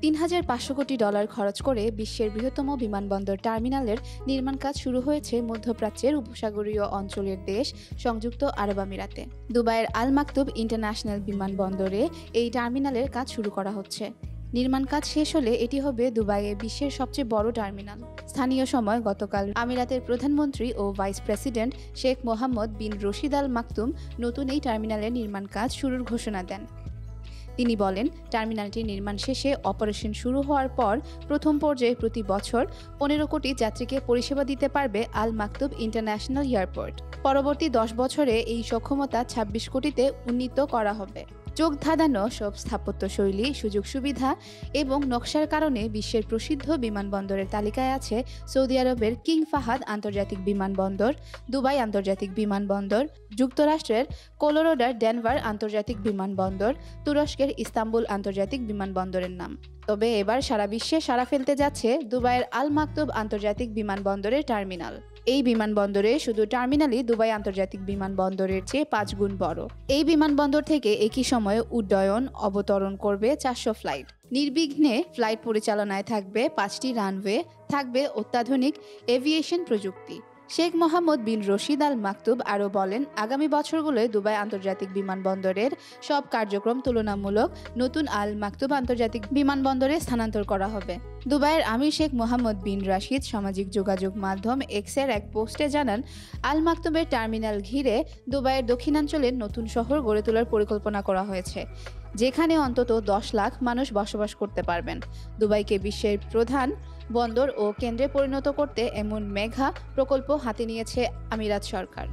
$৩,৫০০ কোটি খরচ করে বিশ্বের বৃহত্তম বিমানবন্দর টার্মিনালের নির্মাণ কাজ শুরু হয়েছে মধ্যপ্রাচ্যের উপসাগরীয় অঞ্চলের দেশ সংযুক্ত আরব আমিরাতে। দুবাইয়ের আল মাকতুব ইন্টারন্যাশনাল বিমানবন্দরে এই টার্মিনালের কাজ শুরু করা হচ্ছে। নির্মাণ কাজ শেষ হলে এটি হবে দুবাইয়ে বিশ্বের সবচেয়ে বড় টার্মিনাল। স্থানীয় সময় গতকাল আমিরাতের প্রধানমন্ত্রী ও ভাইস প্রেসিডেন্ট শেখ মোহাম্মদ বিন রশিদ আল মাকতুম নতুন এই টার্মিনালের নির্মাণ কাজ শুরুর ঘোষণা দেন। তিনি বলেন, টার্মিনালটির নির্মাণ শেষে অপারেশন শুরু হওয়ার পর প্রথম পর্যায়ে প্রতি বছর 15 কোটি যাত্রীকে পরিষেবা দিতে পারবে আল মাকতুব ইন্টারন্যাশনাল এয়ারপোর্ট। পরবর্তী 10 বছরে এই সক্ষমতা 26 কোটিতে উন্নীত করা হবে। চোখ ধাঁধানো সব স্থাপত্যশৈলী, সুযোগ সুবিধা এবং নকশার কারণে বিশ্বের প্রসিদ্ধ বিমানবন্দরের তালিকায় আছে সৌদি আরবের কিং ফাহাদ আন্তর্জাতিক বিমানবন্দর, দুবাই আন্তর্জাতিক বিমানবন্দর, যুক্তরাষ্ট্রের কলোরাডোর ডেনভার আন্তর্জাতিক বিমানবন্দর, তুরস্কের ইস্তাম্বুল আন্তর্জাতিক বিমানবন্দরের নাম। তবে এবার সারা বিশ্বে সাড়া ফেলতে যাচ্ছে দুবাইয়ের আল মাকতুব আন্তর্জাতিক বিমানবন্দরের টার্মিনাল। এই বিমানবন্দরে শুধু টার্মিনালই দুবাই আন্তর্জাতিক বিমানবন্দরের চেয়ে 5 গুণ বড়। এই বিমানবন্দর থেকে একই সময়ে উড্ডয়ন অবতরণ করবে 400 ফ্লাইট। নির্বিঘ্নে ফ্লাইট পরিচালনায় থাকবে 5টি রানওয়ে, থাকবে অত্যাধুনিক এভিয়েশন প্রযুক্তি। শেখ মোহাম্মদ বিন রশিদ আল মাকতুব আরও বলেন, আগামী বছরগুলোয় দুবাই আন্তর্জাতিক বিমানবন্দরের সব কার্যক্রম তুলনামূলক নতুন আল মাকতুব আন্তর্জাতিক বিমানবন্দরে স্থানান্তর করা হবে। দুবাইয়ের আমির শেখ মোহাম্মদ বিন রাশিদ সামাজিক যোগাযোগ মাধ্যম এক্সের এক পোস্টে জানান, আল মাকতুবের টার্মিনাল ঘিরে দুবাইয়ের দক্ষিণাঞ্চলের নতুন শহর গড়ে তোলার পরিকল্পনা করা হয়েছে, যেখানে অন্তত 10 লাখ মানুষ বসবাস করতে পারবেন। দুবাইকে বিশ্বের প্রধান বন্দর ও কেন্দ্রে পরিণত করতে এমন মেগা প্রকল্প হাতে নিয়েছে আমিরাত সরকার।